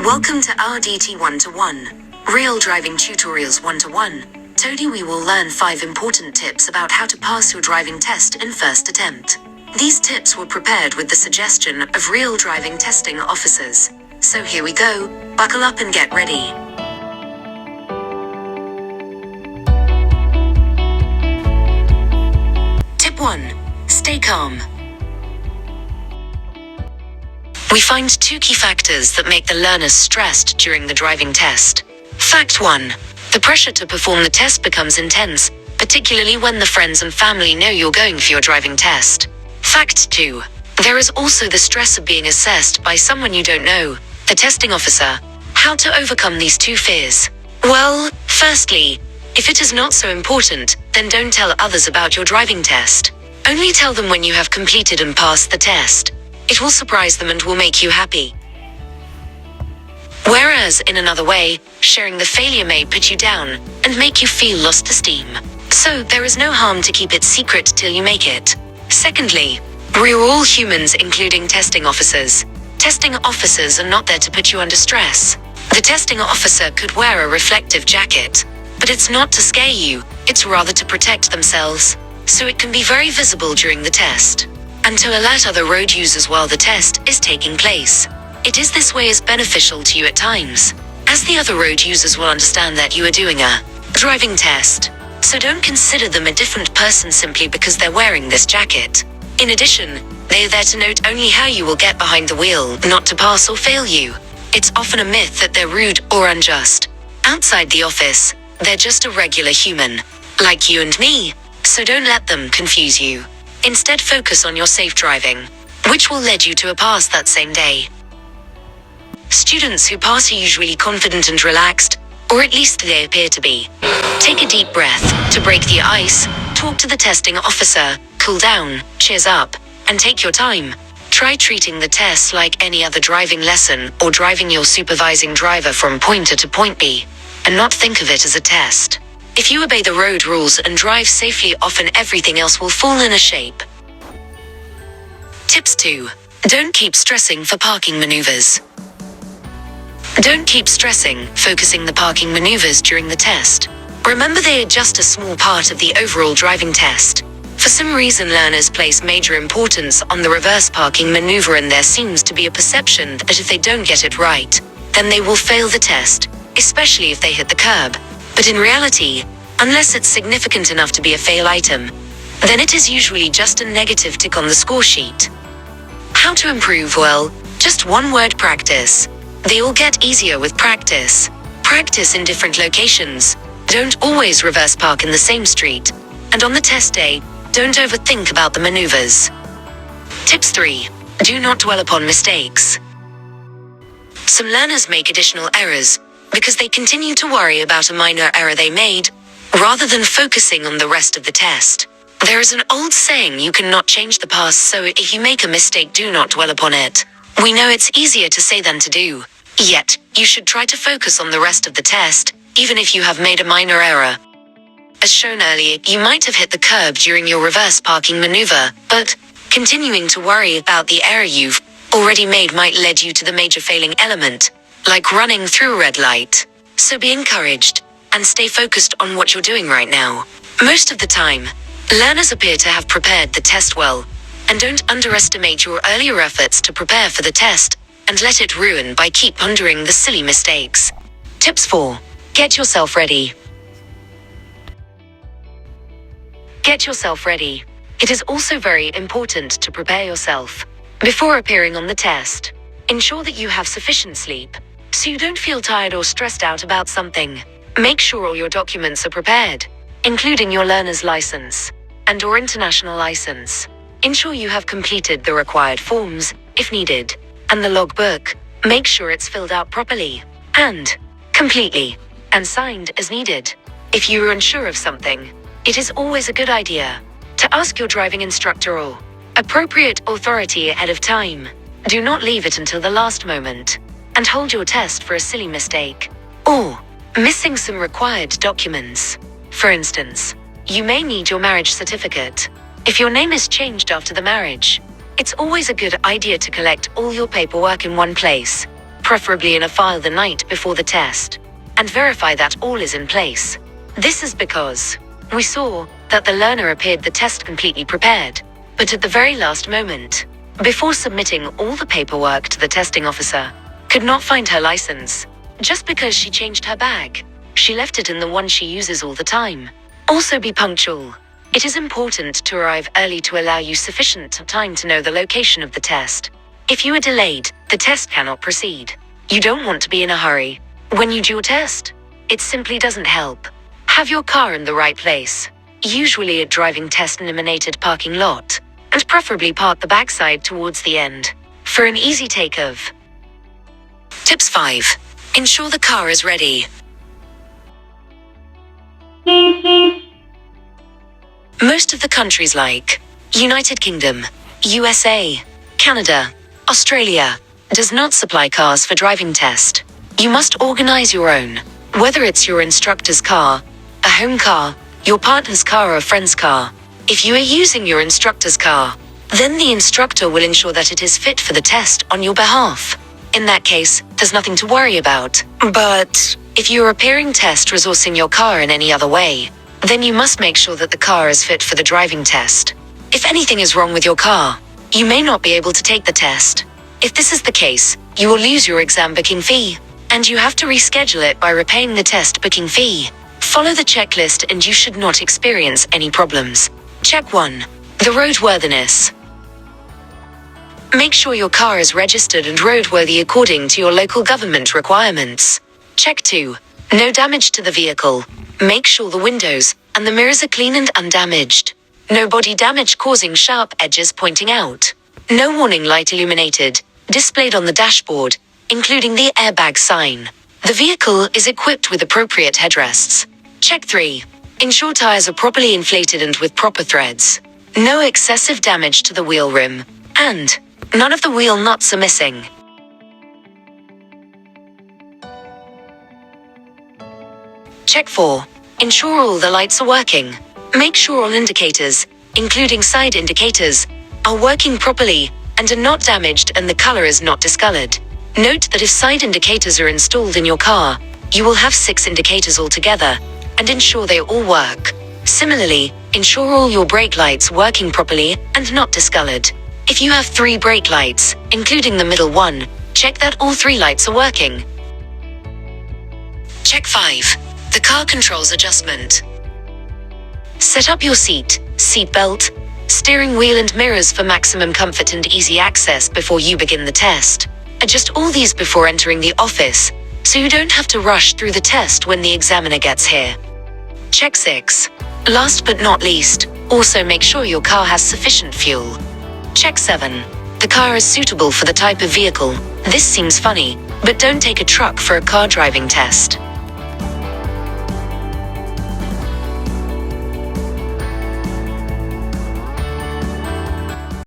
Welcome to RDT 1-1, Real Driving Tutorials 1-1. Today we will learn 5 important tips about how to pass your driving test in first attempt. These tips were prepared with the suggestion of real driving testing officers. So here we go, buckle up and get ready. Tip 1. Stay calm. We find 2 key factors that make the learners stressed during the driving test. Fact 1. The pressure to perform the test becomes intense, particularly when the friends and family know you're going for your driving test. Fact 2. There is also the stress of being assessed by someone you don't know, the testing officer. How to overcome these 2 fears? Well, firstly, if it is not so important, then don't tell others about your driving test. Only tell them when you have completed and passed the test. It will surprise them and will make you happy. Whereas, in another way, sharing the failure may put you down and make you feel lost esteem. So, there is no harm to keep it secret till you make it. Secondly, we're all humans, including testing officers. Testing officers are not there to put you under stress. The testing officer could wear a reflective jacket, but it's not to scare you, it's rather to protect themselves. So it can be very visible during the test, and to alert other road users while the test is taking place. It is this way is beneficial to you at times, as the other road users will understand that you are doing a driving test. So don't consider them a different person simply because they're wearing this jacket. In addition, they are there to note only how you will get behind the wheel, not to pass or fail you. It's often a myth that they're rude or unjust. Outside the office, they're just a regular human, like you and me, so don't let them confuse you. Instead, focus on your safe driving, which will lead you to a pass that same day. Students who pass are usually confident and relaxed, or at least they appear to be. Take a deep breath to break the ice, talk to the testing officer, cool down, cheers up, and take your time. Try treating the test like any other driving lesson or driving your supervising driver from point A to point B, and not think of it as a test. If you obey the road rules and drive safely, often everything else will fall in a shape. Tips 2. Don't keep stressing for parking maneuvers. Don't keep stressing, focusing the parking maneuvers during the test. Remember, they are just a small part of the overall driving test. For some reason, learners place major importance on the reverse parking maneuver, and there seems to be a perception that if they don't get it right, then they will fail the test, especially if they hit the curb. But in reality, unless it's significant enough to be a fail item, then it is usually just a negative tick on the score sheet. How to improve? Well, just one word: practice. They all get easier with practice. Practice in different locations. Don't always reverse park in the same street. And on the test day, don't overthink about the maneuvers. Tips 3. Do not dwell upon mistakes. Some learners make additional errors because they continue to worry about a minor error they made, rather than focusing on the rest of the test. There is an old saying, you cannot change the past, so if you make a mistake, do not dwell upon it. We know it's easier to say than to do. Yet, you should try to focus on the rest of the test, even if you have made a minor error. As shown earlier, you might have hit the curb during your reverse parking maneuver, but continuing to worry about the error you've already made might lead you to the major failing element, like running through a red light. So be encouraged, and stay focused on what you're doing right now. Most of the time, learners appear to have prepared the test well, and don't underestimate your earlier efforts to prepare for the test, and let it ruin by keep pondering the silly mistakes. Tips 4. Get yourself ready. Get yourself ready. It is also very important to prepare yourself before appearing on the test. Ensure that you have sufficient sleep, so you don't feel tired or stressed out about something. Make sure all your documents are prepared, including your learner's license and/or international license. Ensure you have completed the required forms, if needed, and the logbook. Make sure it's filled out properly and completely, and signed as needed. If you are unsure of something, it is always a good idea to ask your driving instructor or appropriate authority ahead of time. Do not leave it until the last moment and hold your test for a silly mistake or missing some required documents. For instance, you may need your marriage certificate. If your name is changed after the marriage, it's always a good idea to collect all your paperwork in one place. preferably in a file the night before the test, and verify that all is in place. This is because we saw that the learner appeared the test completely prepared, but at the very last moment, before submitting all the paperwork to the testing officer, could not find her license. Just because she changed her bag, she left it in the one she uses all the time. Also be punctual. It is important to arrive early to allow you sufficient time to know the location of the test. If you are delayed, the test cannot proceed. You don't want to be in a hurry when you do your test. It simply doesn't help. Have your car in the right place, usually a driving test eliminated parking lot, and preferably park the backside towards the end for an easy take of. Tips 5. Ensure the car is ready. Most of the countries like United Kingdom, USA, Canada, Australia, does not supply cars for driving test. You must organize your own, whether it's your instructor's car, a home car, your partner's car or a friend's car. If you are using your instructor's car, then the instructor will ensure that it is fit for the test on your behalf. In that case, there's nothing to worry about. But if you are appearing test resourcing your car in any other way, then you must make sure that the car is fit for the driving test. If anything is wrong with your car, you may not be able to take the test. If this is the case, you will lose your exam booking fee, and you have to reschedule it by repaying the test booking fee. Follow the checklist and you should not experience any problems. Check 1. The roadworthiness. Make sure your car is registered and roadworthy according to your local government requirements. Check 2. No damage to the vehicle. Make sure the windows and the mirrors are clean and undamaged. No body damage causing sharp edges pointing out. No warning light illuminated, displayed on the dashboard, including the airbag sign. The vehicle is equipped with appropriate headrests. Check 3. Ensure tires are properly inflated and with proper threads. No excessive damage to the wheel rim, and none of the wheel nuts are missing. Check 4. Ensure all the lights are working. Make sure all indicators, including side indicators, are working properly and are not damaged and the color is not discolored. Note that if side indicators are installed in your car, you will have 6 indicators altogether, and ensure they all work. Similarly, ensure all your brake lights working properly and not discolored. If you have 3 brake lights, including the middle one, check that all 3 lights are working. Check 5. The car controls adjustment. Set up your seat belt, steering wheel and mirrors for maximum comfort and easy access before you begin the test. Adjust all these before entering the office, so you don't have to rush through the test when the examiner gets here. Check 6. Last but not least, also make sure your car has sufficient fuel. Check 7. The car is suitable for the type of vehicle. This seems funny, but don't take a truck for a car driving test.